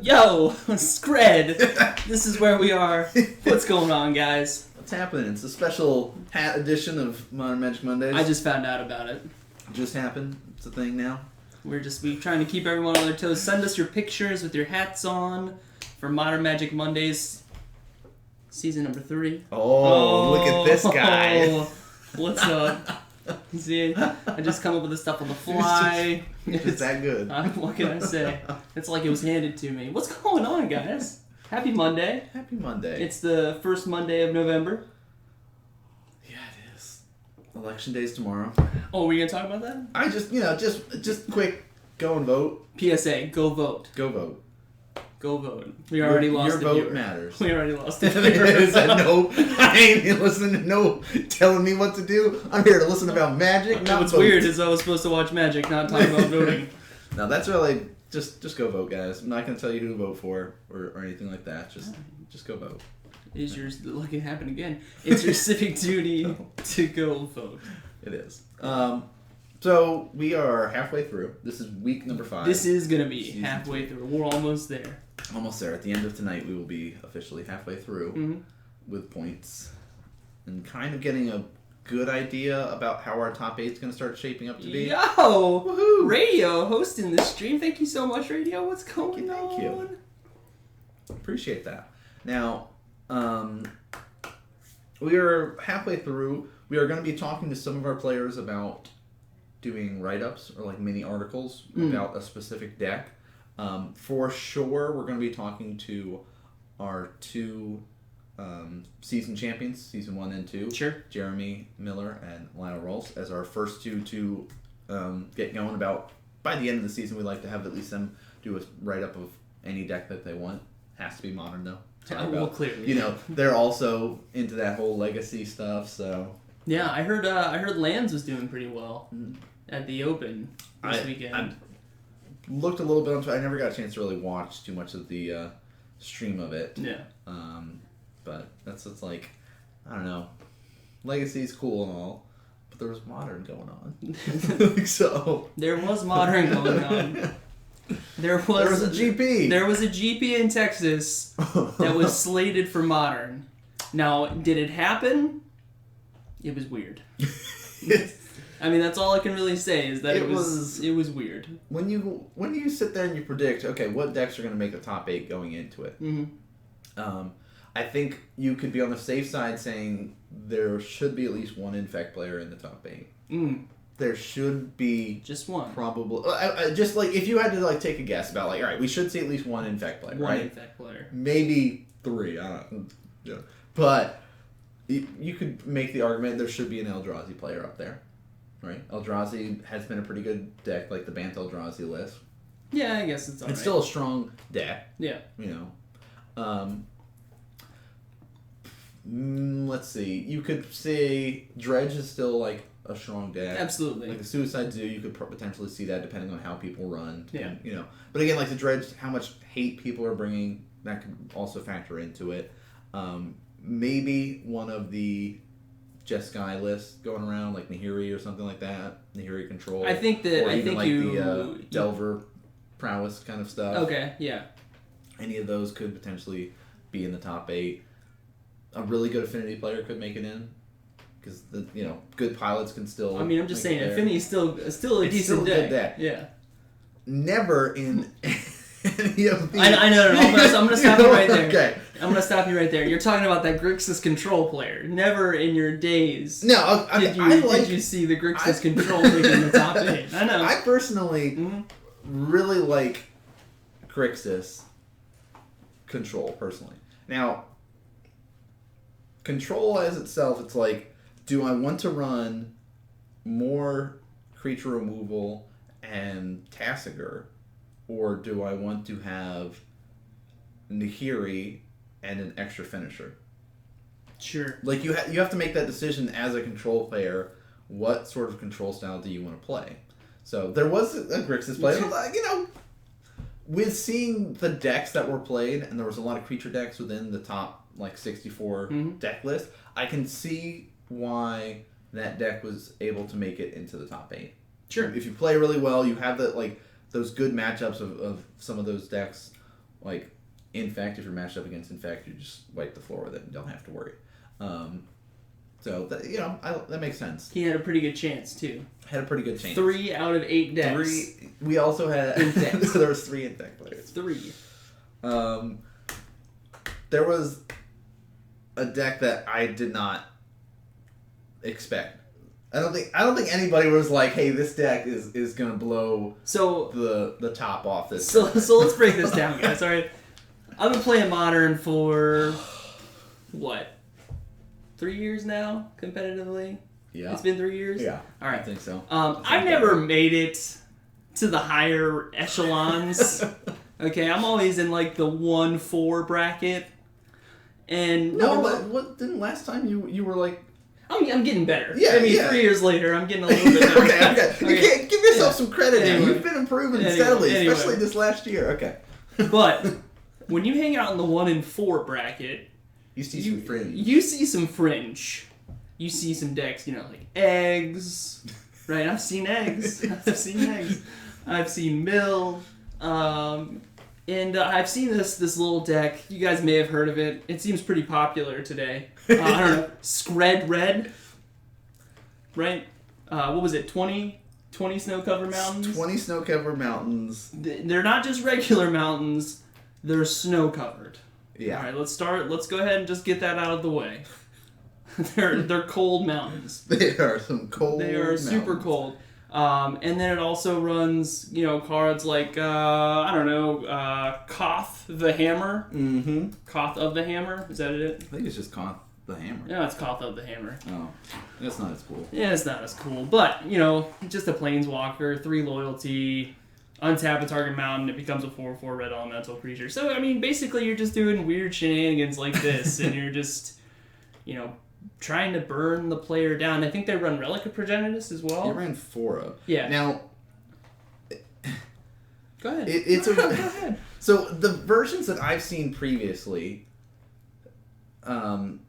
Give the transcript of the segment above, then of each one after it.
Yo, Scred! This is where we are. What's going on, guys? What's happening? It's a special hat edition of Modern Magic Mondays. I just found out about it. Just happened. It's a thing now. We're trying to keep everyone on their toes. Send us your pictures with your hats on for Modern Magic Mondays, season number 3. Oh, look at this guy. What's up? See, I just come up with this stuff on the fly. It's that good. What can I say? It's like it was handed to me. What's going on, guys? Happy Monday. Happy Monday. It's the first Monday of November. Yeah, it is. Election day's tomorrow. Oh, were you going to talk about that? I just quick, go and vote. PSA, go vote. Go vote. Go vote. We already lost your a vote viewer. matters. We already lost a viewer. No, I ain't listening to no telling me what to do. I'm here to listen about magic, not What's vote. weird is I was supposed to watch Magic, not talk about voting. No, that's really just go vote, guys. I'm not gonna tell you who to vote for or anything like that. Just go vote. Is yours look it happen again? It's your civic duty to go vote. It is. So we are halfway through. This is week number 5. This is gonna be halfway through. We're almost there. Almost there. At the end of tonight, we will be officially halfway through with points and kind of getting a good idea about how our top 8 is going to start shaping up to be. Yo! Woohoo! Radio hosting the stream. Thank you so much, Radio. What's going on? Thank you. Appreciate that. Now, we are halfway through. We are going to be talking to some of our players about doing write-ups or like mini articles about a specific deck. For sure, we're going to be talking to our 2 season champions, season 1 and 2. Sure. Jeremy Miller and Lionel Rolls as our first 2 to get going about. By the end of the season, we'd like to have at least them do a write-up of any deck that they want. Has to be modern, though. Well, clearly. You know, they're also into that whole legacy stuff, so... Yeah, I heard Lands was doing pretty well at the Open this weekend. I looked a little bit onto it. I never got a chance to really watch too much of the stream of it. Yeah. But it's like, I don't know. Legacy's cool and all, but there was modern going on. So there was modern going on. There was a GP. There was a GP in Texas that was slated for modern. Now, did it happen? It was weird. I mean, that's all I can really say is that it was weird. When you sit there and you predict, okay, what decks are going to make the top 8 going into it? I think you could be on the safe side saying there should be at least 1 Infect player in the top 8. There should be just 1. Probably. Just like if you had to like take a guess about like, all right, we should see at least 1 Infect player. 1 right? Infect player. Maybe 3. I don't know. Yeah. But you could make the argument there should be an Eldrazi player up there. Right? Eldrazi has been a pretty good deck, like the Bant Eldrazi list. Yeah, I guess it's alright. It's still a strong deck. Yeah. You know. Let's see. You could say Dredge is still like a strong deck. Absolutely. Like the Suicide Zoo, you could potentially see that depending on how people run. Yeah. You know. But again, like the Dredge, how much hate people are bringing, that could also factor into it. Maybe one of the Jeskai lists going around, like Nahiri or something like that. Nahiri Control. I think that or even like you the Delver Prowess kind of stuff. Okay, yeah. Any of those could potentially be in the top 8. A really good Affinity player could make it in, because good pilots can still. I mean, I'm just saying, Affinity is still a decent good deck. Yeah. Never in any of these. I know. I'm gonna stop you right there. Okay. I'm gonna stop you right there. You're talking about that Grixis Control player. Never in your days. No, did you see the Grixis Control making the top 8? I know. I personally really like Grixis Control personally. Now. Control as itself, it's like, do I want to run more creature removal and Tassiger, or do I want to have Nahiri and an extra finisher? Sure. Like, you have to make that decision as a control player. What sort of control style do you want to play? So, there was a Grixis play, with seeing the decks that were played, and there was a lot of creature decks within the top 64 deck list, I can see why that deck was able to make it into the top 8. Sure. If you play really well, you have those good matchups of some of those decks Like, Infect, if you're matched up against Infect, you just wipe the floor with it and don't have to worry. So, that makes sense. He had a pretty good chance, too. Had a pretty good chance. 3 out of 8 decks. We also had... Infect. So there was 3 Infect players. 3. There was a deck that I did not expect. I don't think anybody was like, "Hey, this deck is gonna blow the top off this." So let's break this down, guys. All right, I've been playing Modern for what, 3 years now, competitively. Yeah, it's been 3 years. Yeah, all right, I think so. I've never made it to the higher echelons. Okay, I'm always in like the 1-4 bracket, and what didn't last time you were like. I'm getting better. Yeah, 3 years later, I'm getting a little bit better. okay. You can't give yourself some credit here. Anyway. You've been improving steadily, especially this last year. Okay. But when you hang out in the 1-4 bracket, you see some fringe. You see some fringe. You see some decks, like eggs. Right? I've seen eggs. I've seen mill. And I've seen this little deck. You guys may have heard of it. It seems pretty popular today. I don't know. Scred Red. Right? What was it? 20 snow-covered mountains? 20 snow-covered mountains. They're not just regular mountains. They're snow-covered. Yeah. All right, let's go ahead and just get that out of the way. They're cold mountains. They are some cold They are mountains. super cold. And then it also runs, cards like, Koth the Hammer. Mm-hmm. Koth of the Hammer. Is that it? I think it's just Koth the Hammer. No, it's Koth of the Hammer. Oh, that's not as cool. Yeah, it's not as cool. But, just a Planeswalker, 3 loyalty, untap a target mountain, it becomes a 4/4 red elemental creature. So, basically you're just doing weird shenanigans like this, and you're just, trying to burn the player down. I think they run Relic of Progenitus as well. They ran Fora. Yeah. Now, go ahead. Go ahead. So the versions that I've seen previously ran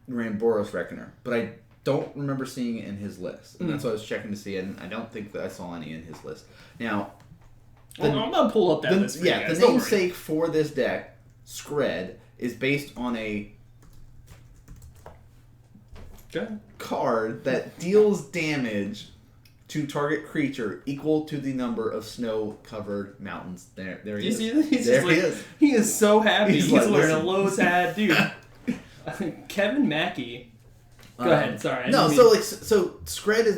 Boros Reckoner, but I don't remember seeing it in his list. And that's what I was checking to see, and I don't think that I saw any in his list. Now, I'm going to pull up that list for you guys. The namesake for this deck, Scred, is based on a card that deals damage to target creature equal to the number of snow-covered mountains. There he is. He is so happy. He's like, wearing a Lowe's hat, dude. Kevin Mackey. Go ahead. Sorry. So Scred is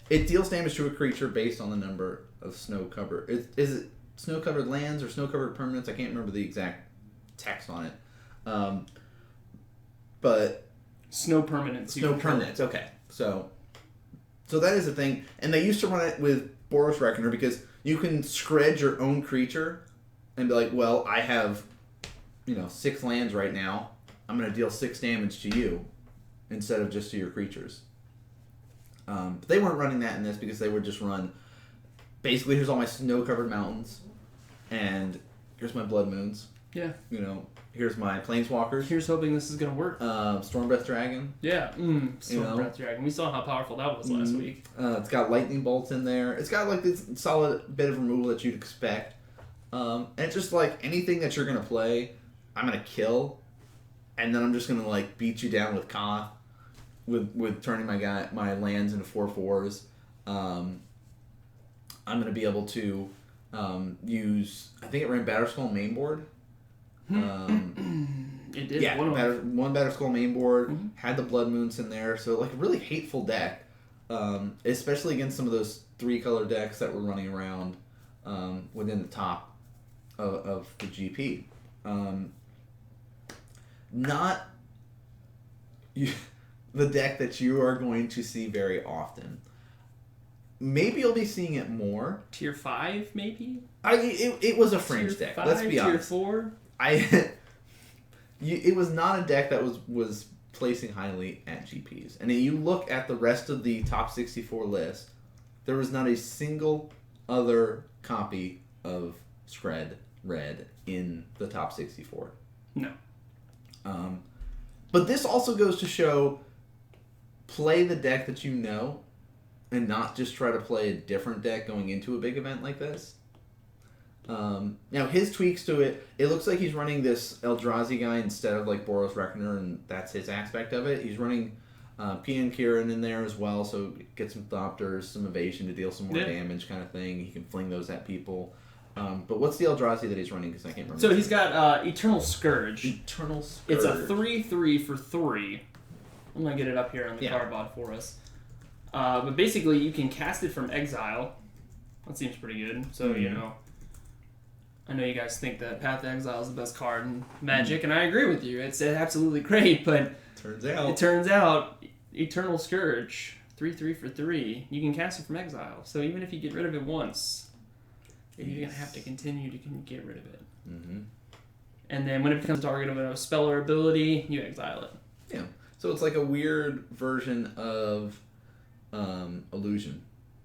it deals damage to a creature based on the number of snow-covered. Is it snow-covered lands or snow-covered permanents? I can't remember the exact text on it. But snow permanents. Okay. So that is a thing, and they used to run it with Boros Reckoner because you can Scred your own creature and be like, well, I have 6 lands right now. I'm going to deal 6 damage to you instead of just to your creatures. But they weren't running that in this because they would just run, basically, here's all my snow-covered mountains, and here's my Blood Moons. Yeah. Here's my Planeswalkers. Here's hoping this is going to work. Stormbreath Dragon. Yeah. Stormbreath Dragon. We saw how powerful that was last week. It's got Lightning Bolts in there. It's got like this solid bit of removal that you'd expect. And it's just like anything that you're going to play, I'm going to kill. And then I'm just going to like beat you down with Koth. With turning my lands into 4/4s. I'm going to be able to use, I think it ran Batterskull mainboard. It did. Yeah, one Batterskull mainboard, had the Blood Moons in there, so like a really hateful deck, especially against some of those 3-color decks that were running around within the top of the GP. Not the deck that you are going to see very often. Maybe you'll be seeing it more. Tier 5, maybe? It was a fringe deck. 5, Let's be honest. Tier 4? It was not a deck that was placing highly at GPs. And then you look at the rest of the top 64 list, there was not a single other copy of Scred Red in the top 64. No. But this also goes to show, play the deck that you know, and not just try to play a different deck going into a big event like this. Now his tweaks to it, it looks like he's running this Eldrazi guy instead of like Boros Reckoner, and that's his aspect of it. He's running Pian Kieran in there as well, so get some Thopters, some evasion to deal some more damage kind of thing. He can fling those at people. But what's the Eldrazi that he's running? Because I can't remember. So he's got Eternal Scourge. Eternal Scourge. It's a 3/3 for 3. I'm going to get it up here on the cardboard for us. But basically, you can cast it from exile. That seems pretty good. So, you know, I know you guys think that Path to Exile is the best card in Magic, and I agree with you. It's absolutely great, but it turns out Eternal Scourge, 3/3 for 3, you can cast it from exile. So even if you get rid of it once, you're going to have to continue to get rid of it. Mm-hmm. And then when it becomes a target of a spell or ability, you exile it. Yeah. So it's like a weird version of Illusion.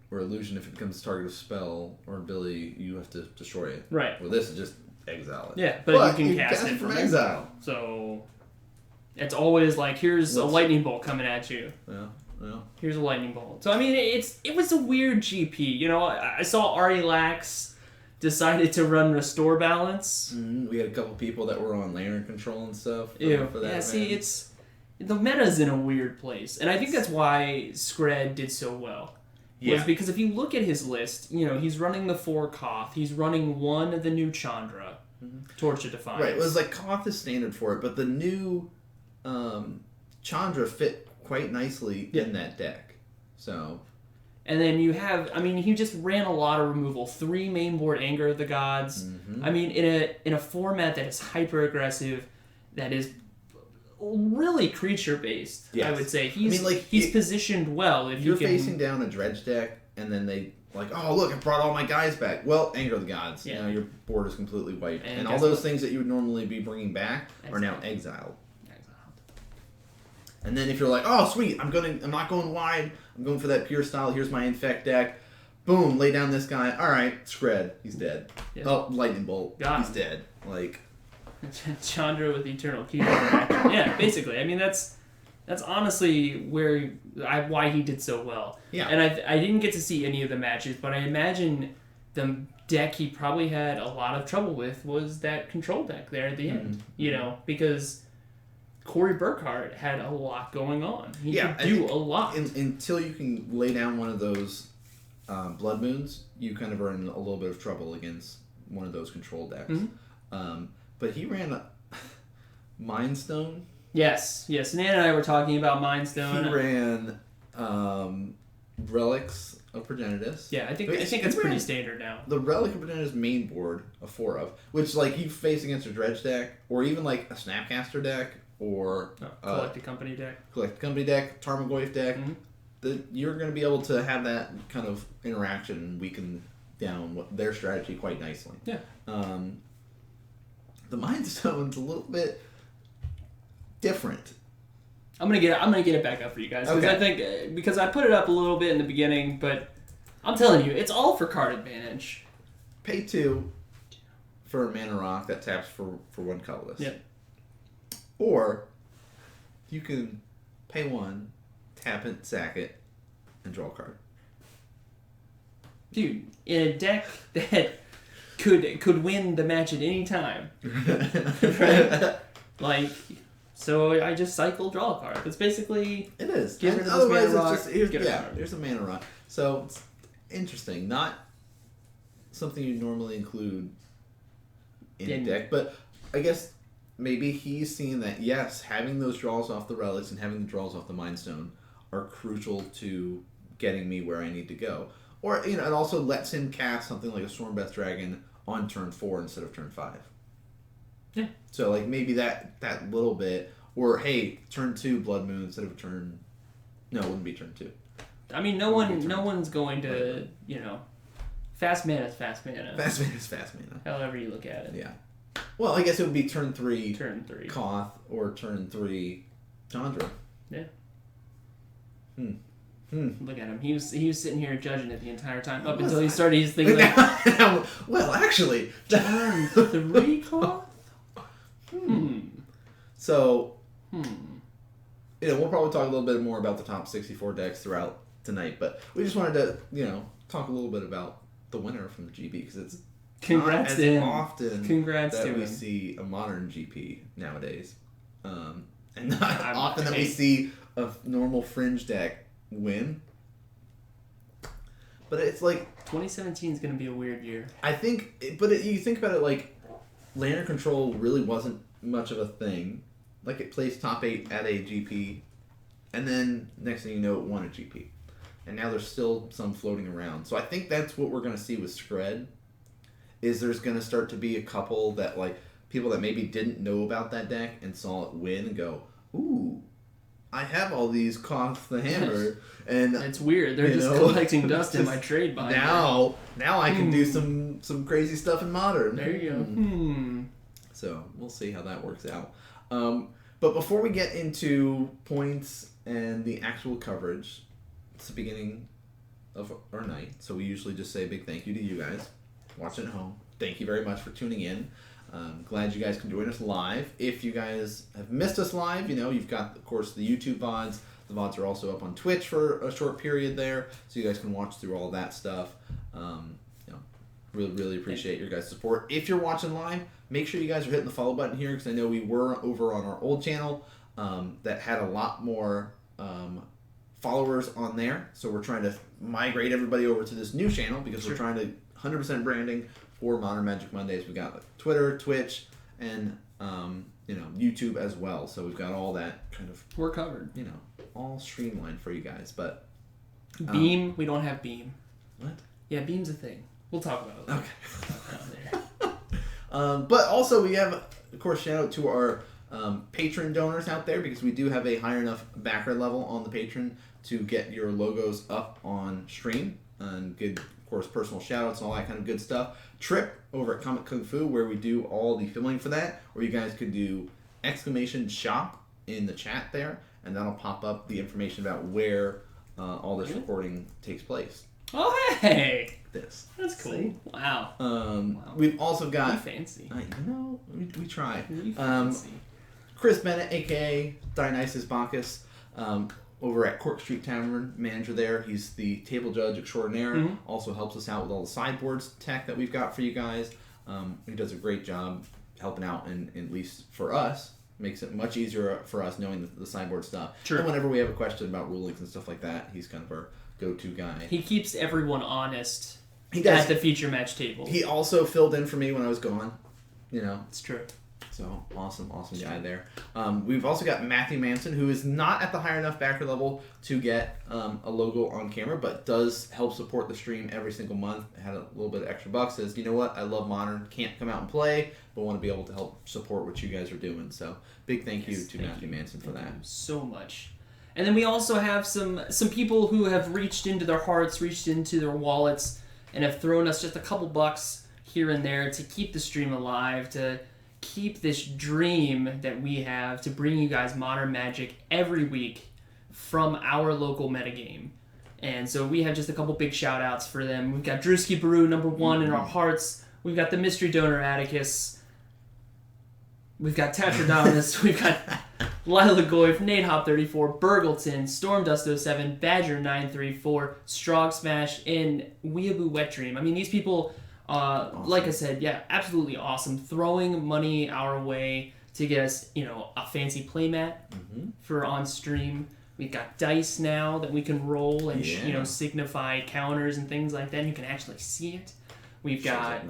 Where Illusion, if it becomes a target of spell or ability, you have to destroy it. Right. Well, this is just exile it. Yeah, but you can cast it from exile. So it's always like, here's a lightning bolt coming at you. Yeah. Here's a lightning bolt. So I mean, it was a weird GP. You know, I saw Ari Lax decided to run Restore Balance. Mm-hmm. We had a couple people that were on Lantern Control and stuff. For that yeah. See, the meta's in a weird place, and I think that's why Skred did so well. Yeah. Was because if you look at his list, you know, he's running the 4 Koth, he's running 1 of the new Chandra, Torch of Defiance. Right, it was like Koth is standard for it, but the new Chandra fit quite nicely in that deck. So, and then you have, I mean, he just ran a lot of removal. 3 main board Anger of the Gods. Mm-hmm. I mean, in a format that is hyper aggressive, that is really creature based. Yes. I would say he's positioned well. If you're facing down a dredge deck, and then they like, oh look, I brought all my guys back. Well, Anger of the Gods. Yeah. Now your board is completely wiped, and all those things that you would normally be bringing back are now exiled. And then if you're like, oh sweet, I'm not going wide. I'm going for that pure style. Here's my Infect deck. Boom, lay down this guy. All right, Skred, he's dead. Yeah. Oh, Lightning Bolt, he's dead. Like. Chandra with Eternal Key. Yeah, basically. I mean, that's honestly why he did so well. Yeah. And I didn't get to see any of the matches, but I imagine the deck he probably had a lot of trouble with was that control deck there at the end. Mm-hmm. You know, because Corey Burkhart had a lot going on. He could do a lot. Until you can lay down one of those Blood Moons, you kind of are in a little bit of trouble against one of those control decks. Mm-hmm. But he ran a Mind Stone. Yes. Nan and I were talking about Mind Stone. He ran Relics of Progenitus. Yeah, I think it's pretty standard now. The Relic of Progenitus main board of 4 of, which like you face against a Dredge deck, or even like a Snapcaster deck, or Collected Company deck, Tarmogoyf deck. Mm-hmm. You're going to be able to have that kind of interaction and weaken down their strategy quite nicely. Yeah. The Mind Stone's a little bit different. I'm gonna get it back up for you guys because I think because I put it up a little bit in the beginning, but I'm telling you, it's all for card advantage. Pay 2 for a mana rock that taps for 1 colorless. Yep. Or you can pay 1, tap it, sack it, and draw a card. Dude, in a deck that could win the match at any time. Right? Like, so I just cycle, draw a card. It's basically... It is. Get rid of this mana rock, here's a mana rock. So, it's interesting. Not something you normally include in a deck, but I guess maybe he's seeing that, yes, having those draws off the Relics and having the draws off the Mind Stone are crucial to getting me where I need to go. Or, you know, it also lets him cast something like a Stormbreath Dragon on turn 4 instead of turn 5. Yeah. So, like, maybe that little bit, or, hey, turn 2 Blood Moon instead of turn... No, it wouldn't be turn 2. I mean, no one's going to, you know... Fast mana is fast mana. Fast mana is fast mana. However you look at it. Yeah. Well, I guess it would be turn 3... Turn 3. Koth, or turn 3 Chandra. Yeah. Look at him. He was sitting here judging it the entire time up until he started his thing like... Well, actually... Turn 3 Koth? So... You know, we'll probably talk a little bit more about the top 64 decks throughout tonight, but we just wanted to, you know, talk a little bit about the winner from the GB, because it's Congrats to him. Often Congrats that to we him. see a modern GP nowadays, and not I'm- often that we see a normal fringe deck win. But it's like 2017 is going to be a weird year. I think, you think about it, like laner control really wasn't much of a thing. Like it placed top 8 at a GP, and then next thing you know, it won a GP, and now there's still some floating around. So I think that's what we're gonna see with Scred. Is there's gonna start to be a couple that like people that maybe didn't know about that deck and saw it win and go, ooh, I have all these Koth the Hammer, and It's weird. They're just collecting dust in my trade binder. Now I can do some crazy stuff in Modern. There you go. So we'll see how that works out. But before we get into points and the actual coverage, it's the beginning of our night, so we usually just say a big thank you to you guys watching at home. Thank you very much for tuning in. Glad you guys can join us live. If you guys have missed us live, you've got, of course, the YouTube VODs. The VODs are also up on Twitch for a short period there, so you guys can watch through all that stuff. Really appreciate your guys' support. If you're watching live, make sure you guys are hitting the follow button here, because I know we were over on our old channel that had a lot more followers on there. So we're trying to migrate everybody over to this new channel, because we're trying to 100% branding for Modern Magic Mondays. We got Twitter, Twitch, and YouTube as well. So we've got all that kind of, we're covered. All streamlined for you guys. But Beam, we don't have Beam. What? Yeah, Beam's a thing. We'll talk about it later. Okay. But also we have, of course, shout out to our patron donors out there, because we do have a high enough backer level on the patron to get your logos up on stream, and good, of course, personal shout outs and all that kind of good stuff. Trip over at Comic Kung Fu, where we do all the filming for that, or you guys could do !shop in the chat there, and that'll pop up the information about where all this recording takes place. Oh, hey! This. That's cool. See? Wow. We've also got... We fancy. We try. We fancy. Chris Bennett, a.k.a. Dionysus Bacchus, over at Cork Street Tavern, manager there. He's the table judge extraordinaire. Also helps us out with all the sideboards tech that we've got for you guys. He does a great job helping out, and at least for us, makes it much easier for us knowing the sideboard stuff. Sure. And whenever we have a question about rulings and stuff like that, he's kind of our go-to guy. He keeps everyone honest. He does. At the feature match table. He also filled in for me when I was gone. It's true. So, awesome guy there. We've also got Matthew Manson, who is not at the high enough backer level to get a logo on camera, but does help support the stream every single month. Had a little bit of extra bucks. Says, you know what? I love Modern. Can't come out and play, but want to be able to help support what you guys are doing. So, big thank you to Matthew Manson for that. Thank you so much. And then we also have some people who have reached into their hearts, reached into their wallets, and have thrown us just a couple bucks here and there to keep the stream alive, to keep this dream that we have to bring you guys Modern Magic every week from our local metagame. And so we have just a couple big shout outs for them. We've got Drewski Baru, number one in our hearts. We've got the mystery donor Atticus. We've got Tetradominus. We've got Lila Goyf, Nate Hop 34, Burgleton, Stormdust 07, Badger 934, Strog Smash, and Weeaboo Wet Dream. I mean, these people, awesome. Like I said, yeah, absolutely awesome. Throwing money our way to get us, a fancy playmat for on stream. We've got dice now that we can roll and signify counters and things like that. And you can actually see it. We've got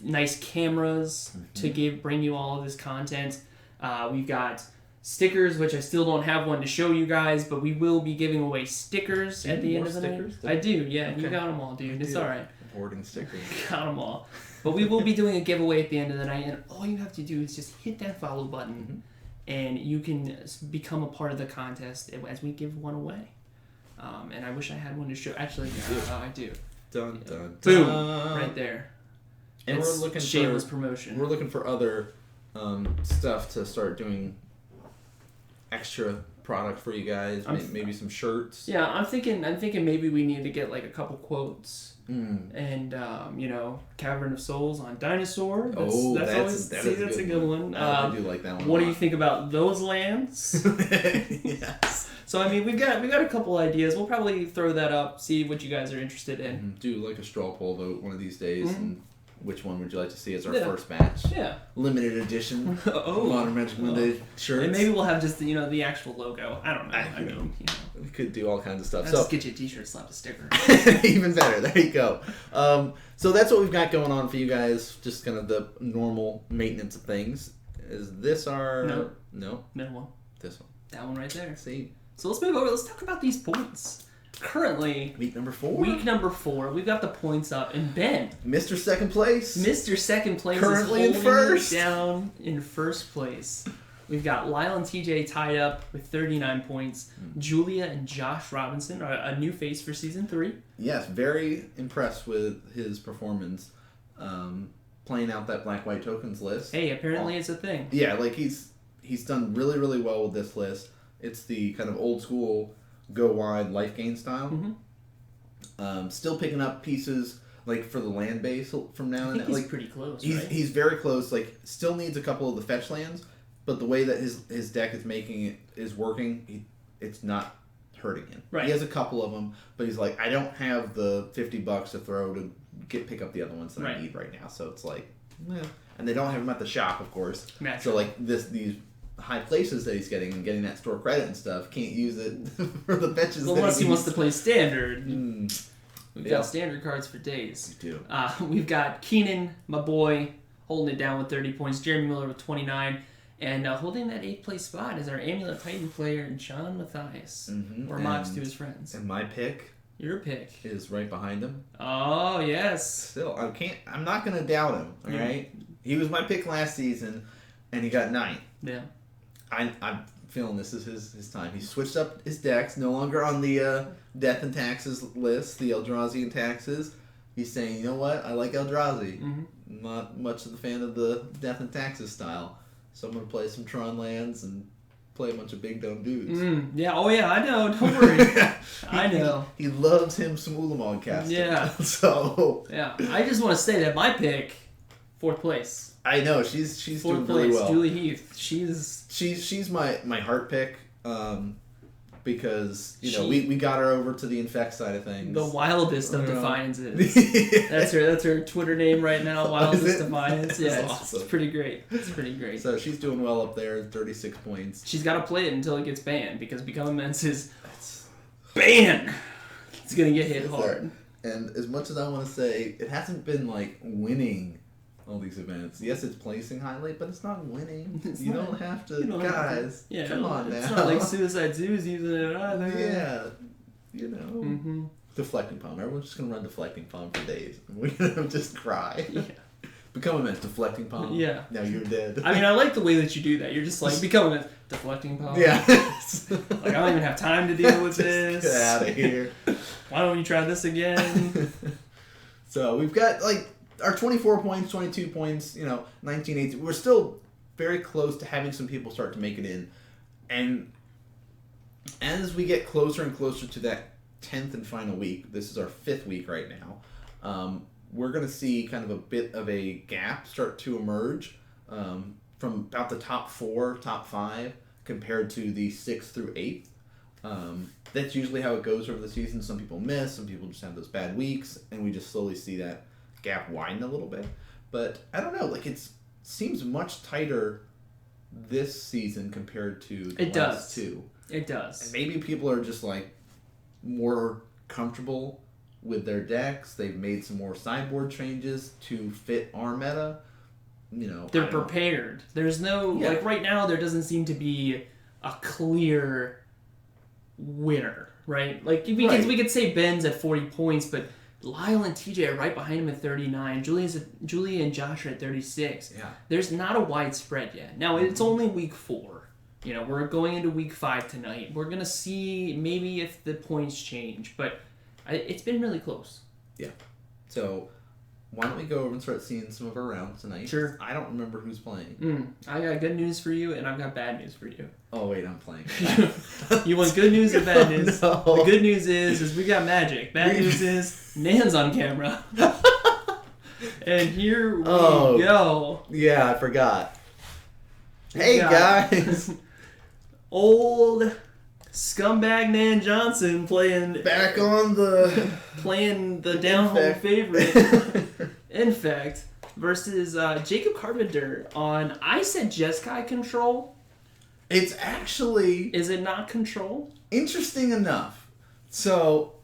nice cameras to bring you all of this content. We've got stickers, which I still don't have one to show you guys, but we will be giving away stickers at the end of the night. I do, yeah. Okay. You got them all, dude. It's all right. Hoarding stickers. Got them all. But we will be doing a giveaway at the end of the night, and all you have to do is just hit that follow button, and you can become a part of the contest as we give one away. And I wish I had one to show. Actually, I do. Dun, dun, dun. Boom! Right there. And we're looking shameless promotion. We're looking for other stuff to start doing extra product for you guys. Maybe some shirts. Yeah, I'm thinking maybe we need to get like a couple quotes. And Cavern of Souls on Dinosaur. That's a good one. I do like that one. What do you think about those lands? Yes. So I mean, we got a couple ideas. We'll probably throw that up, see what you guys are interested in. Do like a straw poll vote one of these days, and which one would you like to see as our Yeah. first match? Yeah. Limited edition Modern Magic Monday shirts. And maybe we'll have just the actual logo. I don't know. I mean, we could do all kinds of stuff. Let's just get you a t-shirt, slap a sticker. Even better. There you go. So that's what we've got going on for you guys. Just kind of the normal maintenance of things. Is this our... No. Middle one. This one. That one right there. See? So let's move over. Let's talk about these points. Currently... Week number 4. We've got the points up. And Ben... Mr. Second Place. Mr. Second Place currently is in first. Down in first place. We've got Lyle and TJ tied up with 39 points. Julia and Josh Robinson are a new face for Season 3. Yes, very impressed with his performance. Playing out that Black-White Tokens list. Hey, apparently it's a thing. Yeah, like he's done really, really well with this list. It's the kind of old school go wide life gain style. Mm-hmm. Still picking up pieces like for the land base from now and then. He's pretty close, right? He's very close. Like still needs a couple of the fetch lands, but the way that his deck is making it is working. It's not hurting him. Right. He has a couple of them, but he's like, I don't have the $50 to throw to pick up the other ones that I need right now. So it's like, and they don't have him at the shop, of course. Naturally. So like these high places that he's getting and getting that store credit and stuff, can't use it for the fetches. Well, unless he wants to play standard. We've Yeah. got standard cards for days. We do. We've got Keenan, my boy, holding it down with 30 points. Jeremy Miller with 29. And holding that 8th place spot is our Amulet Titan player, John Matthias. Or Mox to his friends. And my pick Your pick is right behind him. Oh, yes. Still, I'm not going to doubt him, all right? He was my pick last season, and he got 9th. Yeah. I'm feeling this is his time. He switched up his decks, no longer on the Death and Taxes list, the Eldrazi and Taxes. He's saying, you know what? I like Eldrazi. Mm-hmm. Not much of the fan of the Death and Taxes style. So I'm going to play some Tron lands and play a bunch of big dumb dudes. Yeah, oh yeah, I know. Don't worry. I know. He loves him some Ulamog casting. Yeah. So. Yeah, I just want to say that my pick, 4th place. I know she's doing really well. Julie Heath. She's my heart pick. Because we got her over to the Infect side of things. The wildest of Defiances. That's her Twitter name right now. Wildest Defiance. Yeah, awesome. It's pretty great. It's pretty great. So she's doing well up there. 36 points. She's got to play it until it gets banned because Become Immense is ban. It's gonna get hit hard. And as much as I want to say, it hasn't been like winning all these events. Yes, it's placing highly, but it's not winning. You don't have to, guys. Yeah, come on now. It's not like Suicide Zoo's using it either. Yeah, Deflecting Palm. Everyone's just gonna run Deflecting Palm for days. We're gonna just cry. Yeah. Become Immense, Deflecting Palm. Yeah. Now you're dead. I mean, I like the way that you do that. You're just like, Become Immense, Deflecting Palm. Yeah. Like, I don't even have time to deal with this. Get out of here. Why don't you try this again? So we've got like our 24 points, 22 points, 19, 18. We're still very close to having some people start to make it in. And as we get closer and closer to that 10th and final week, this is our 5th week right now, we're going to see kind of a bit of a gap start to emerge from about the top 4, top 5, compared to the 6th through 8th. That's usually how it goes over the season. Some people miss, some people just have those bad weeks, and we just slowly see that gap widen a little bit. But I don't know, like it seems much tighter this season compared to the last two. It does. And maybe people are just like more comfortable with their decks. They've made some more sideboard changes to fit our meta. They're prepared. There's no like right now there doesn't seem to be a clear winner, right? Like we could say Ben's at 40 points, but Lyle and TJ are right behind him at 39. Julia and Josh are at 36. Yeah. There's not a wide spread yet. Now, it's only week 4. We're going into week 5 tonight. We're going to see maybe if the points change, but it's been really close. Yeah. So, why don't we go over and start seeing some of our rounds tonight? Sure. I don't remember who's playing. I got good news for you, and I've got bad news for you. Oh, wait, I'm playing. You want good news or bad news? No. The good news is we got Magic. Bad news is Nan's on camera. And here we go. Yeah, I forgot. Hey, guys. Old scumbag Nan Johnson playing back on the down home favorite. And Infect versus Jacob Carpenter on, I said Jeskai control. It's actually... Is it not control? Interesting enough. So...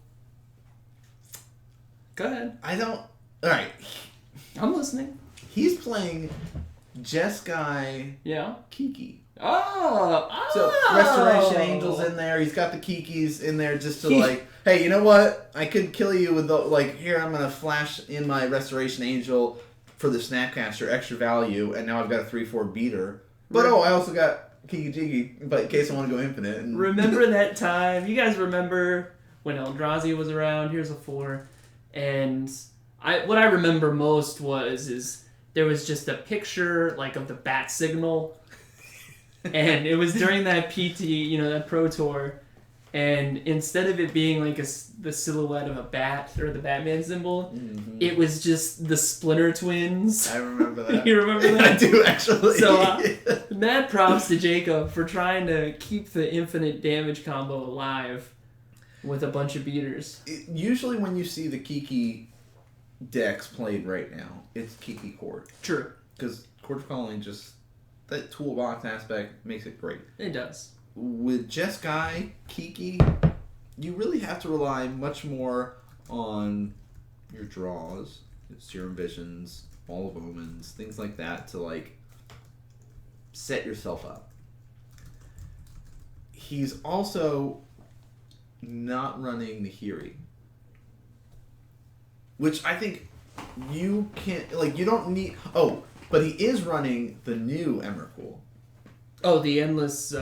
Go ahead. I don't... Alright. I'm listening. He's playing Jeskai Kiki. Oh! So, Restoration Angel's in there. He's got the Kikis in there just to like, hey, you know what? I could kill you with the, like, here I'm going to flash in my Restoration Angel for the Snapcaster, extra value, and now I've got a 3/4 beater. But I also got Kiki Jiki, but in case I want to go infinite. And remember that time? You guys remember when Eldrazi was around? Here's a 4. And what I remember most is there was just a picture, like, of the bat signal. And it was during that PT, that Pro Tour, and instead of it being like the silhouette of a bat or the Batman symbol, it was just the Splinter Twins. I remember that. You remember that? I do, actually. So, mad props to Jacob for trying to keep the infinite damage combo alive with a bunch of beaters. Usually when you see the Kiki decks played right now, it's Kiki Court. True. Because Court of Calling just... that toolbox aspect makes it great. It does. With Jeskai Kiki, you really have to rely much more on your draws, Serum Visions, Wall of Omens, things like that to like set yourself up. He's also not running the Hiri, which I think you can't, like, you don't need... Oh, but he is running the new Emrakul. Oh, the Endless...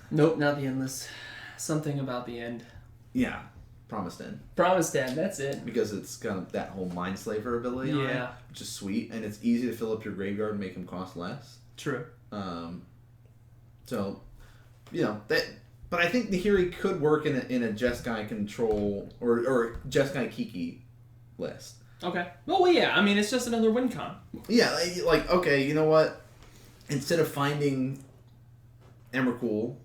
Nope, not the Endless. Something about the end. Yeah, Promised End. Promised End, that's it. Because it's got that whole Mindslaver ability on it, which is sweet, and it's easy to fill up your graveyard and make them cost less. True. So, that... But I think the Hiri could work in a Jeskai control or Jeskai Kiki list. Okay. Well, yeah. I mean, it's just another win con. Yeah, like, okay, you know what? Instead of finding Emrakul,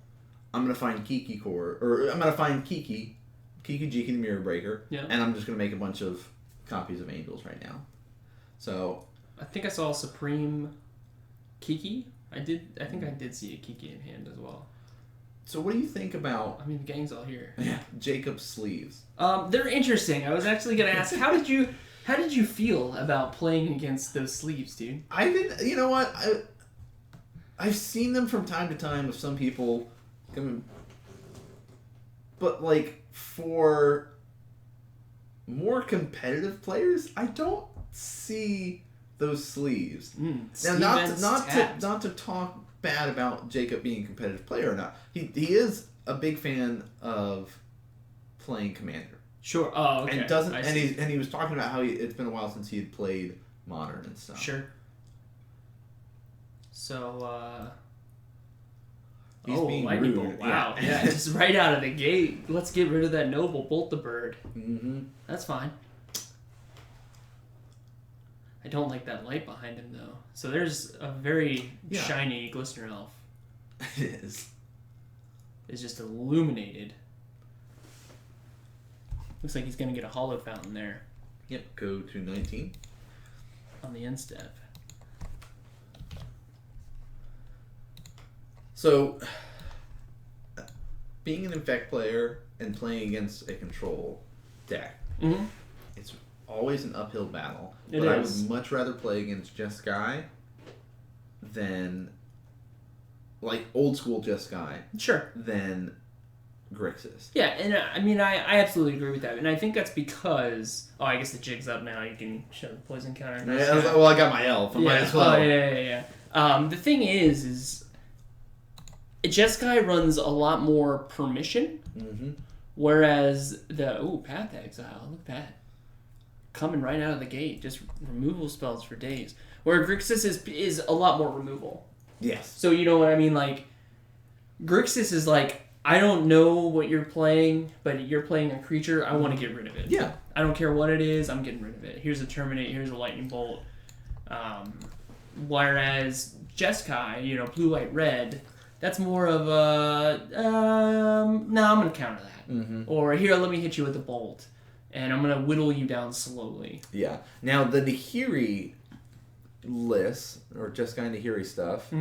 I'm going to find Kiki Core, or I'm going to find Kiki Jiki the Mirror Breaker, and I'm just going to make a bunch of copies of Angels right now. So... I think I saw Supreme Kiki. I think I did see a Kiki in hand as well. So what do you think about... I mean, the gang's all here. Yeah, Jacob's sleeves. They're interesting. I was actually going to ask, how did you feel about playing against those sleeves, dude? I didn't... You know what? I've seen them from time to time with some people coming... But, like, for more competitive players, I don't see those sleeves. Now, not to talk bad about Jacob being a competitive player or not. He is a big fan of playing Commander. Sure. Oh, okay. And he was talking about how it's been a while since he had played Modern and stuff. Sure. So he's being lightning rude. bolt. Wow. Yeah, just right out of the gate. Let's get rid of that noble. Bolt the bird. Mm-hmm. That's fine. I don't like that light behind him, though. So there's a very shiny Glistener Elf. It is. It's just illuminated. Looks like he's going to get a Hollow Fountain there. Yep, go to 19. On the end step. So, being an Infect player and playing against a control deck, it's always an uphill battle. But I would much rather play against Jeskai than, like, old school Jeskai. Sure. Than Grixis. Yeah, and I mean, I absolutely agree with that. And I think that's because... Oh, I guess the jig's up now. You can show the poison counter. Yeah, well, I got my elf. I might as well. Oh, yeah. The thing is Jeskai runs a lot more permission, whereas the... Ooh, Path Exile. Look at that. Coming right out of the gate. Just removal spells for days. Where Grixis is a lot more removal. Yes. So, you know what I mean? Like, Grixis is like, I don't know what you're playing, but you're playing a creature. I want to get rid of it. Yeah. I don't care what it is. I'm getting rid of it. Here's a Terminate. Here's a Lightning Bolt. Whereas Jeskai, blue, white, red, that's more of a, no, I'm going to counter that. Or here, let me hit you with a bolt. and I'm gonna whittle you down slowly. Yeah. Now the Nahiri list or Jeskai Nahiri stuff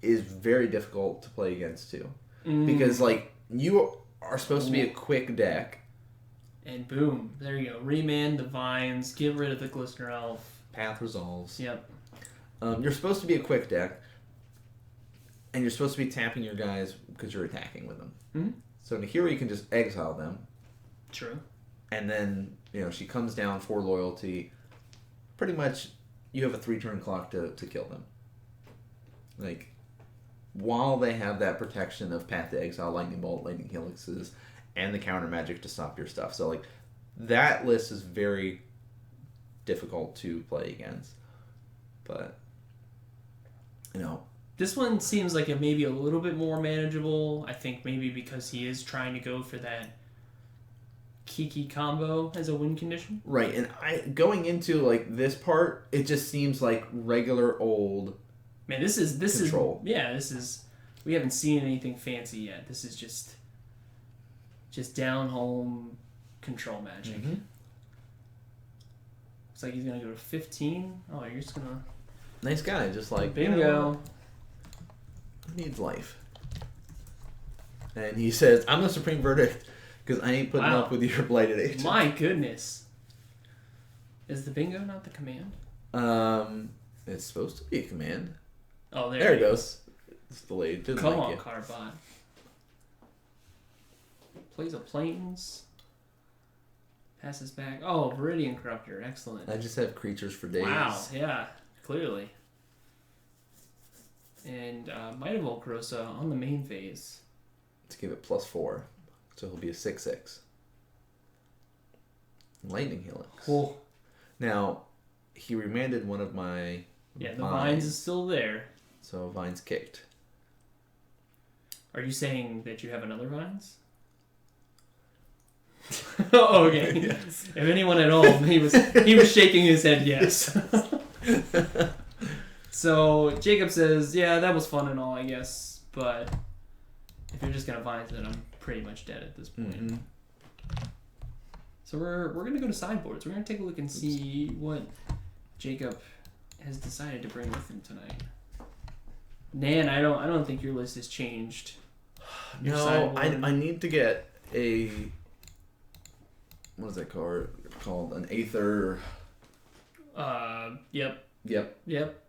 is very difficult to play against too, because like you are supposed to be a quick deck, and boom, there you go. Remand the Vines, get rid of the Glistener Elf. Path resolves. Yep. You're supposed to be a quick deck, and you're supposed to be tapping your guys because you're attacking with them. Mm-hmm. So Nahiri can just exile them. True. And then, she comes down for loyalty. Pretty much, you have a 3-turn clock to kill them. Like, while they have that protection of Path to Exile, Lightning Bolt, Lightning Helixes, and the counter magic to stop your stuff. So, like, that list is very difficult to play against. But, This one seems like it may be a little bit more manageable. I think maybe because he is trying to go for that Kiki combo as a win condition. Right, and going into like this part, it just seems like regular old. Man, this is control. This is we haven't seen anything fancy yet. This is just down home control magic. Mm-hmm. Looks like he's gonna go to 15. Oh, you're just gonna nice guy, just like bingo. Needs life. And he says, "I'm the supreme verdict because I ain't putting up with your blighted agent." My goodness. Is the bingo not the command? It's supposed to be a command. Oh, there it goes. It's delayed. Come on, Carbot. Plays a Plains. Passes back. Oh, Viridian Corruptor. Excellent. I just have creatures for days. Wow. Yeah. Clearly. And Might of Volcrosa on the main phase. To give it +4. So he'll be a 6/6. Lightning Helix. Cool. Now, he remanded one of my the Vines is still there. So Vines kicked. Are you saying that you have another Vines? Oh, okay. Yes. If anyone at all, he was shaking his head yes. So Jacob says, yeah, that was fun and all, I guess, but if you're just gonna Vines it, I'm pretty much dead at this point. Mm-hmm. So we're gonna go to sideboards. We're gonna take a look and see what Jacob has decided to bring with him tonight. Nan, I don't think your list has changed. No, I need to get a what is that called? An Aether. Yep.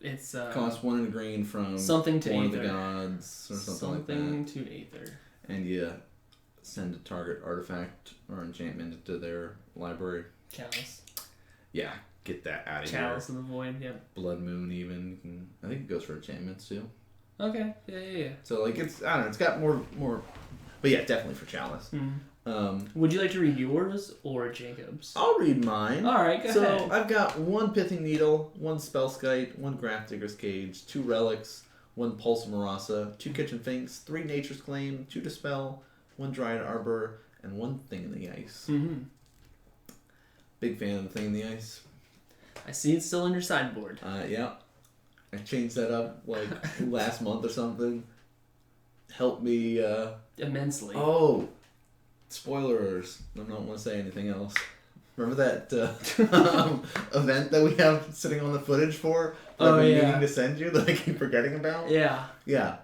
It's costs 1 in a green from something to one Aether. of the gods or something like that. Something to Aether. And you send a target artifact or enchantment into their library. Chalice. Yeah, get that out of here. Chalice of the Void. Yep. Blood Moon even. I think it goes for enchantments too. Okay. Yeah. So like it's I don't know. It's got more. But yeah, definitely for Chalice. Mm-hmm. Would you like to read yours or Jacob's? I'll read mine. All right, go ahead. So I've got 1 Pithing Needle, 1 Spellskite, 1 Grafdigger's Cage, 2 Relics, 1 Pulse Marasa, 2 Kitchen Finks, 3 Nature's Claim, 2 Dispel, 1 Dryad Arbor, and 1 Thing in the Ice. Mm-hmm. Big fan of the Thing in the Ice. I see it's still in your sideboard. Yeah. I changed that up like last month or something. Helped me immensely. Oh, spoilers. I don't want to say anything else. Remember that event that we have sitting on the footage for? That I've been meaning to send you that I keep forgetting about? Yeah. Yeah.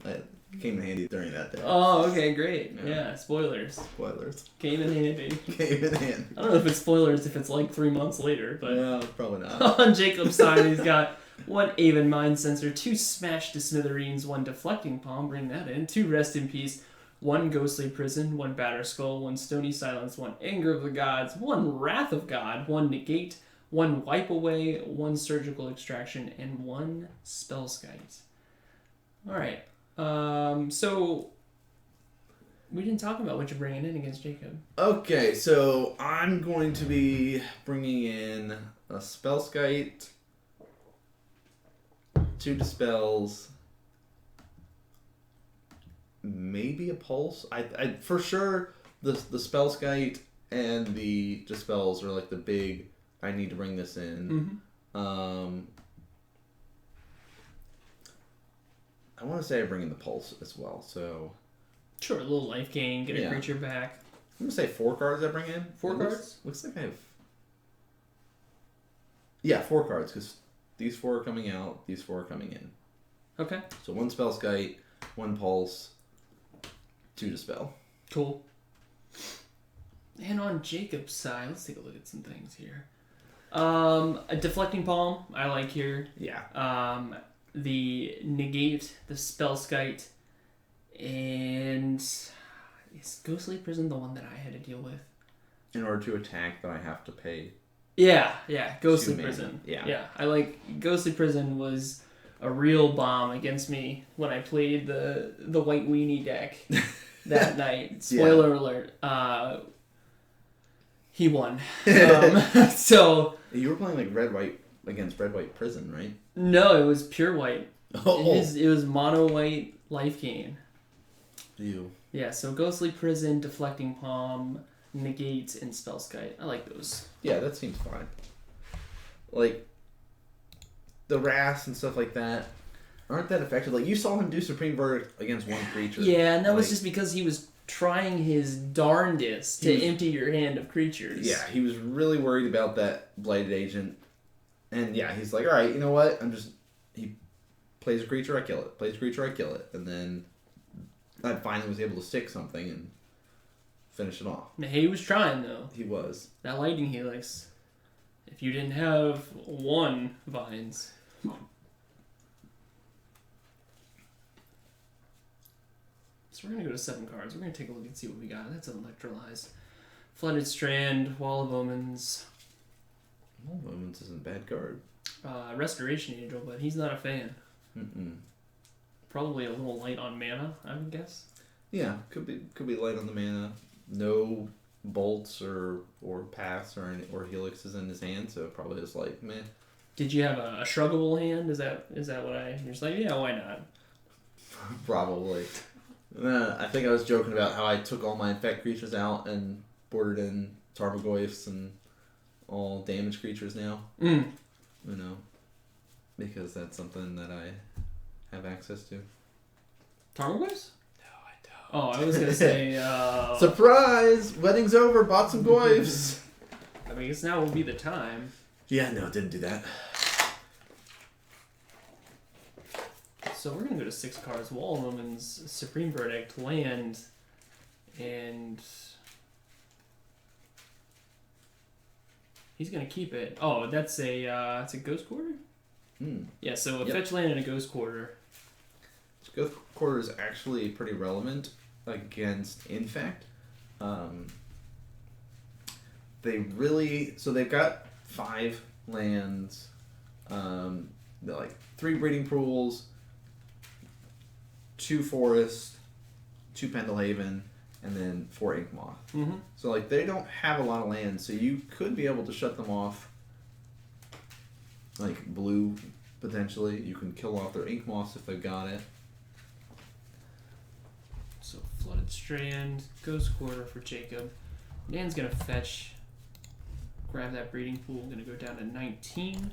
It came in handy during that day. Oh, okay, great. Yeah, spoilers. Spoilers. Came in handy. Came in handy. I don't know if it's spoilers if it's like 3 months later, but... No, probably not. On Jacob's side, he's got 1 Aven Mind Sensor, 2 Smash to Smithereens, 1 Deflecting Palm, bring that in, 2 Rest in Peace, 1 Ghostly Prison, 1 Batter Skull, 1 Stony Silence, 1 Anger of the Gods, 1 Wrath of God, 1 Negate, 1 Wipe Away, 1 Surgical Extraction, and 1 Spellskite. Alright, so we didn't talk about what you're bringing in against Jacob. Okay, so I'm going to be bringing in a Spellskite, 2 Dispels, maybe a Pulse. I for sure the Spellskite and the Dispels are like the big. I need to bring this in. Mm-hmm. I want to say I bring in the Pulse as well. So sure, a little life gain, get a creature back. I'm going to say 4 cards I bring in. 4 cards? Looks like I have... Yeah, 4 cards, because these 4 are coming out, these 4 are coming in. Okay. So 1 Spellskite, 1 Pulse, 2 Dispel. Cool. And on Jacob's side, let's take a look at some things here. A Deflecting Palm, I like here. Yeah. The Negate, the Spellskite, and is Ghostly Prison the one that I had to deal with? In order to attack, that I have to pay. Yeah, Ghostly 2 mana. Prison. Yeah. I like Ghostly Prison was a real bomb against me when I played the White Weenie deck that night. Spoiler alert. He won. So you were playing like red-white against red-white prison, right? no, it was pure white. Oh. It was mono white life gain. Ew. Yeah, so Ghostly Prison, Deflecting Palm, Negate, and Spellskite. I like those. Yeah, that seems fine. Like, the Wraths and stuff like that aren't that effective. Like, you saw him do Supreme Verdict against 1 creature. Yeah, and that was just because he was trying his darndest to empty your hand of creatures. Yeah, he was really worried about that Blighted Agent. And yeah, he's like, alright, you know what? He plays a creature, I kill it. Plays a creature, I kill it. And then I finally was able to stick something and finish it off. He was trying, though. He was. That Lightning Helix. If you didn't have 1 Vines. So we're going to go to 7 cards. We're going to take a look and see what we got. That's an Electrolyze. Flooded Strand, Wall of Omens. Wall of Omens isn't a bad card. Restoration Angel, but he's not a fan. Mm-mm. Probably a little light on mana, I would guess. Yeah, could be light on the mana. No bolts or paths or helixes in his hand, so probably just like meh. Did you have a shruggable hand? Is that what you're just like, yeah, why not? Probably. I think I was joking about how I took all my Infect creatures out and bordered in Tarmogoyfs and all damage creatures now. You know, because that's something that I have access to. Tarmogoyfs? No, I don't. Oh, I was going to say... Surprise! Wedding's over, bought some Goyfs! I mean, I guess now will be the time. Yeah, no, didn't do that. So we're going to go to 6 cards. Wall of Omens, Supreme Verdict, land, and... He's going to keep it. Oh, that's it's a Ghost Quarter? Yeah, so a fetch land and a Ghost Quarter. Ghost Quarter is actually pretty relevant against Infect. They've got 5 lands, they're like 3 breeding pools, 2 forest, 2 Pendelhaven, and then 4 Inkmoth. Mm-hmm. So like they don't have a lot of land, so you could be able to shut them off. Like blue, potentially. You can kill off their Inkmoths if they've got it. So Flooded Strand, Ghost Quarter for Jacob. Dan's gonna fetch, grab that breeding pool. Gonna go down to 19.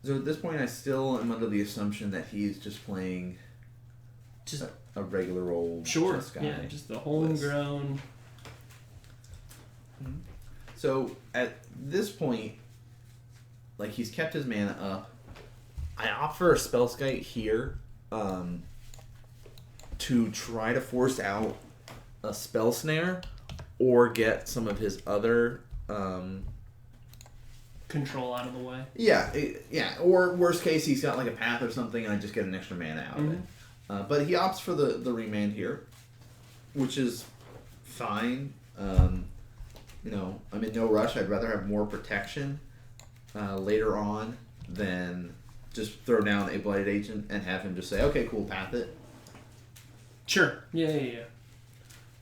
So at this point, I still am under the assumption that he's just playing Just a regular old Jeskai. Yeah, just the homegrown. So at this point, like he's kept his mana up. I opt for a Spellskite here to try to force out a Spell Snare or get some of his other Control out of the way. Yeah. Or worst case, he's got like a path or something, and I just get an extra mana out of it. But he opts for the remand here, which is fine. I'm in no rush. I'd rather have more protection later on than just throw down a Blighted Agent and have him just say, okay, cool, path it. Sure. Yeah.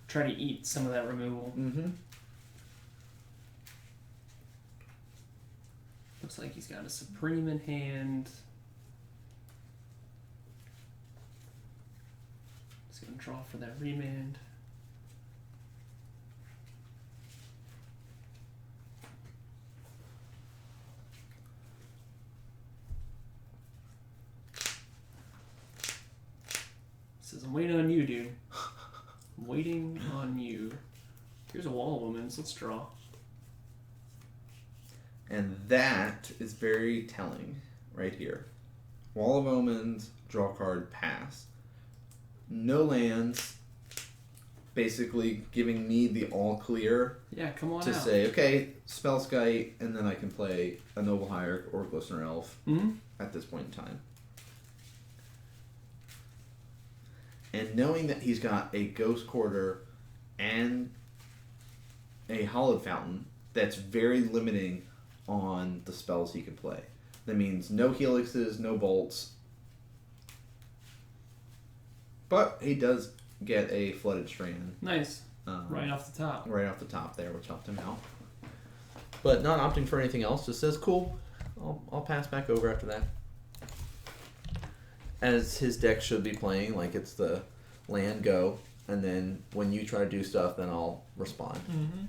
Try to eat some of that removal. Mm-hmm. Looks like he's got a Supreme in hand. He's going to draw for that remand. Says, I'm waiting on you, dude. I'm waiting on you. Here's a Wall of Omens. Let's draw. And that is very telling right here. Wall of Omens, draw card, pass. No lands, basically giving me the all clear. Yeah, come on to out. say, okay, Spellskite, and then I can play a Noble Hierarch or Glistener Elf at this point in time. And knowing that he's got a Ghost Quarter and a Hallowed Fountain, that's very limiting on the spells he can play. That means no Helixes, no Bolts. But he does get a Flooded Strand. Nice. Right off the top. Right off the top there, which helped him out. But not opting for anything else, just says, cool, I'll pass back over after that. As his deck should be playing, like it's the land go, and then when you try to do stuff, then I'll respond. Mm-hmm.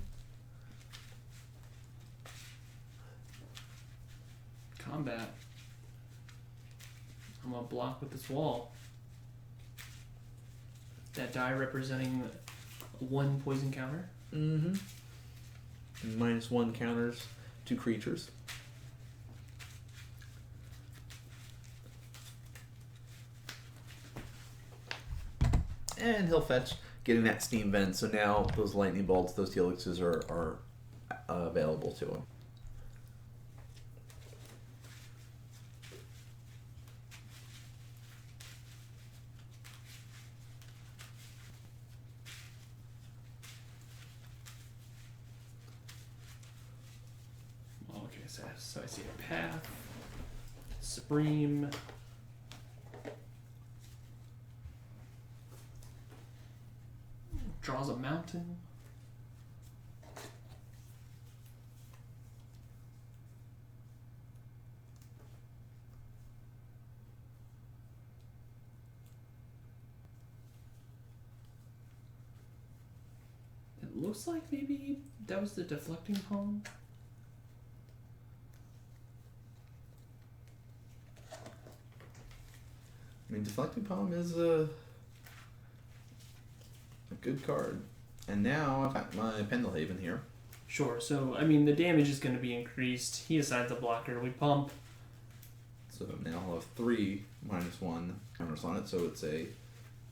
Combat. I'm gonna block with this wall. That die representing 1 poison counter. Mm-hmm. -1 counters 2 creatures. And he'll fetch, getting that Steam Vent, so now those Lightning Bolts, those Helixes are available to him. Okay, so I see a path, Supreme, draws a mountain. It looks like maybe that was the deflecting palm. I mean, Deflecting Palm is a good card. And now I've got my Pendelhaven here. Sure, so, I mean, the damage is going to be increased. He assigns a blocker. We pump. So now I'll have 3 -1 counters on it, so it's a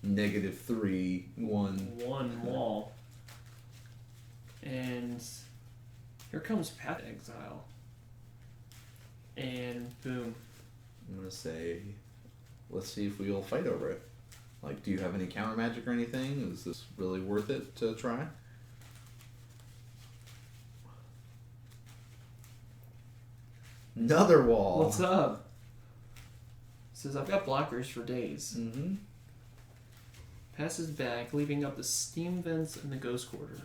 -3, 1. 1 wall. And here comes Path Exile. And boom. I'm going to say, let's see if we'll fight over it. Like, do you have any counter magic or anything? Is this really worth it to try? Another wall. What's up? Says, I've got blockers for days. Mm-hmm. Passes back, leaving up the Steam Vents and the Ghost Quarter.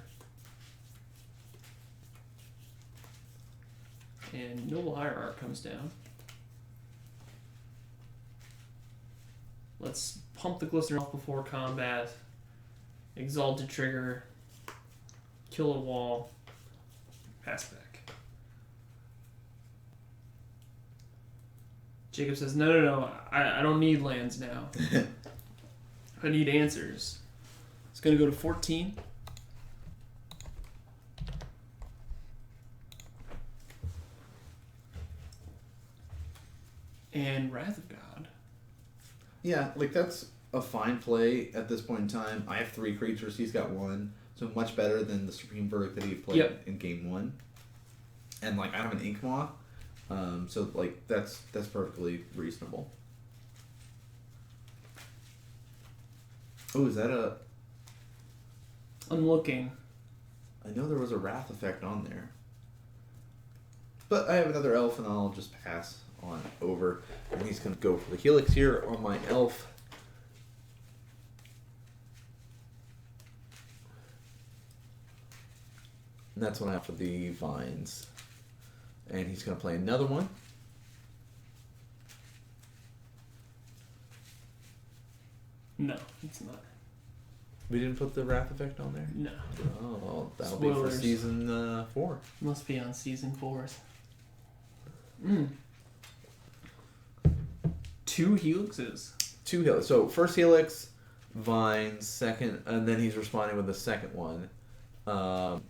And Noble Hierarch comes down. Let's pump the Glistener off before combat. Exalted Trigger. Kill a wall. Pass back. Jacob says, no, I don't need lands now. I need answers. It's going to go to 14. And Wrath of God. Yeah, like that's a fine play at this point in time. I have 3 creatures, he's got 1. So much better than the Supreme Verdict that he played in game 1. And like I have an Ink Moth. So like that's perfectly reasonable. Oh, is that a... I'm looking. I know there was a Wrath effect on there. But I have another elf and I'll just pass on over. And he's going to go for the Helix here on my elf. And that's one after the Vines. And he's going to play another one. No, it's not. We didn't put the Wrath effect on there? No. Oh, that'll Spoilers. be for season 4. Must be on season 4. 2 Helixes. 2 Helix. So first Helix, Vine's second, and then he's responding with the second one. And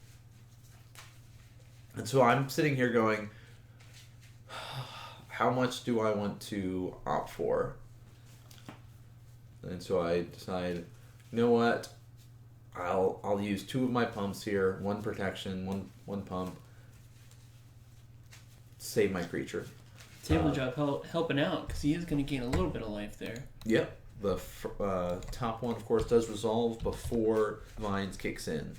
so I'm sitting here going, how much do I want to opt for? And so I decide, you know what? I'll use 2 of my pumps here, 1 protection, one pump. Save my creature. Table job helping out because he is going to gain a little bit of life there. Yep. The top one, of course, does resolve before Vines kicks in.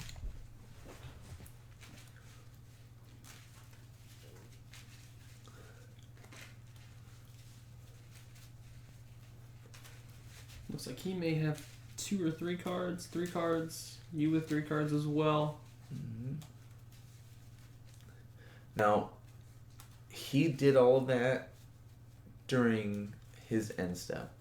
Looks like he may have 2 or 3 cards. 3 cards. You with 3 cards as well. Mm-hmm. Now, he did all of that during his end step.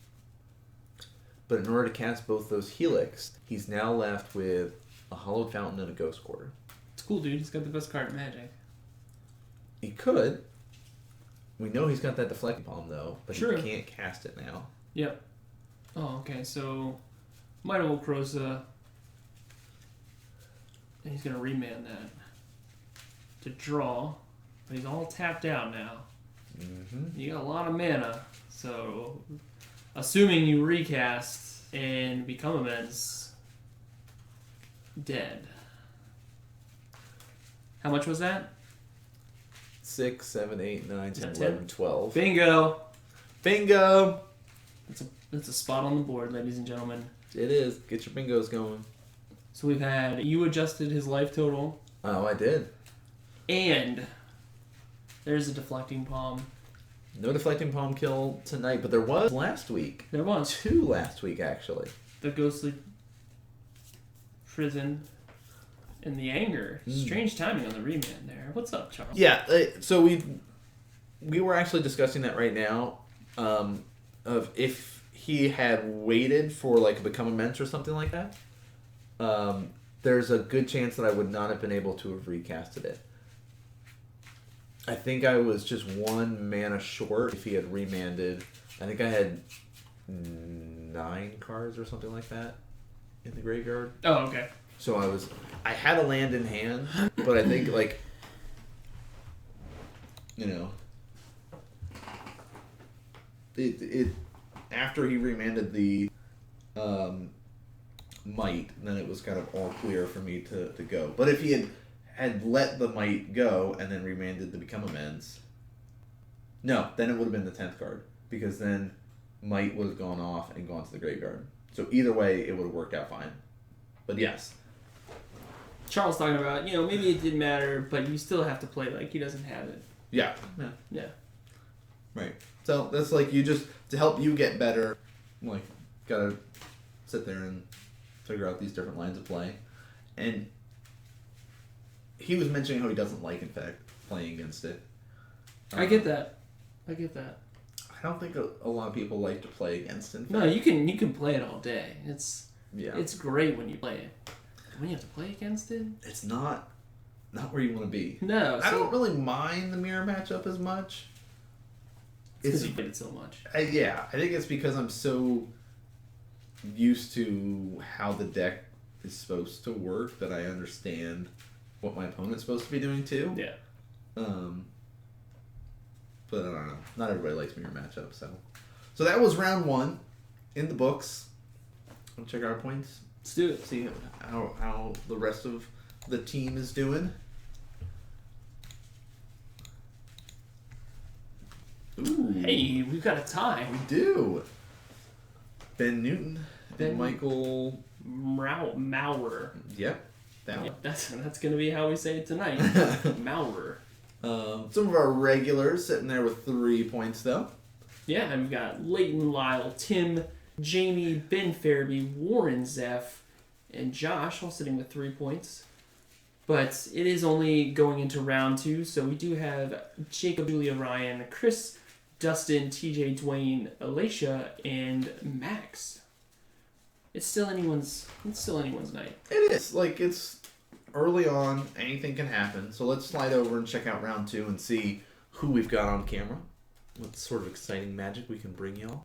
But in order to cast both those Helix, he's now left with a Hollowed Fountain and a Ghost Quarter. It's cool, dude. He's got the best card in Magic. He could. We know he's got that Deflecting Palm, though, but Sure. He can't cast it now. Yep. Oh, okay. So, Might of Old Crosa. And he's going to remand that to draw. But he's all tapped out now. Mm-hmm. You got a lot of mana. So, assuming you recast and become immense, dead. How much was that? 6, 7, 8, 9, 10, Is that 11, 12. Bingo! Bingo! That's a spot on the board, ladies and gentlemen. It is. Get your bingos going. So we've had, you adjusted his life total, Oh, I did. and there's a Deflecting Palm. No Deflecting Palm kill tonight, but there was last week. There was. 2 last week, actually. The Ghostly Prison and the Anger. Strange timing on the remand there. What's up, Charles? Yeah, so we were actually discussing that right now, of if he had waited for like Become Immense or something like that, there's a good chance that I would not have been able to have recasted it. I think I was just 1 mana short if he had remanded. I think I had 9 cards or something like that in the graveyard. Oh, okay. So I had a land in hand, but I think like, you know, it after he remanded the Might, then it was kind of all clear for me to go. But if he had let the Might go and then remanded the Become Amends, no, then it would have been the 10th card, because then Might would have gone off and gone to the graveyard. So either way, it would have worked out fine. But yes. Charles talking about, maybe it didn't matter, but you still have to play like he doesn't have it. Yeah. Yeah. Right. So that's like you just, to help you get better, like, gotta sit there and figure out these different lines of play. And he was mentioning how he doesn't like Infect, playing against it. I get that. I don't think a lot of people like to play against Infect. No, you can play it all day. It's great when you play it. When you have to play against it, it's not where you want to be. No, I don't really mind the mirror matchup as much. It's because you played it so much. I think it's because I'm so used to how the deck is supposed to work that I understand what my opponent's supposed to be doing too. Yeah. But I don't know. Not everybody likes mirror matchups, so that was round 1 in the books. We'll check our points. Let's do it. See how the rest of the team is doing. Ooh. Hey, we've got a tie. We do. Ben Newton and Michael Maurer. Yep. That one. That's gonna be how we say it tonight. Maurer. Some of our regulars sitting there with 3 points though. Yeah, and we've got Leighton Lyle, Tim, Jamie, Ben Farabee, Warren Zeff, and Josh all sitting with 3 points. But it is only going into round 2, so we do have Jacob, Julia, Ryan, Chris, Dustin, TJ, Dwayne, Alicia, and Max. It's still anyone's night. It is. Like, it's early on, anything can happen. So let's slide over and check out round 2 and see who we've got on camera. What sort of exciting magic we can bring y'all.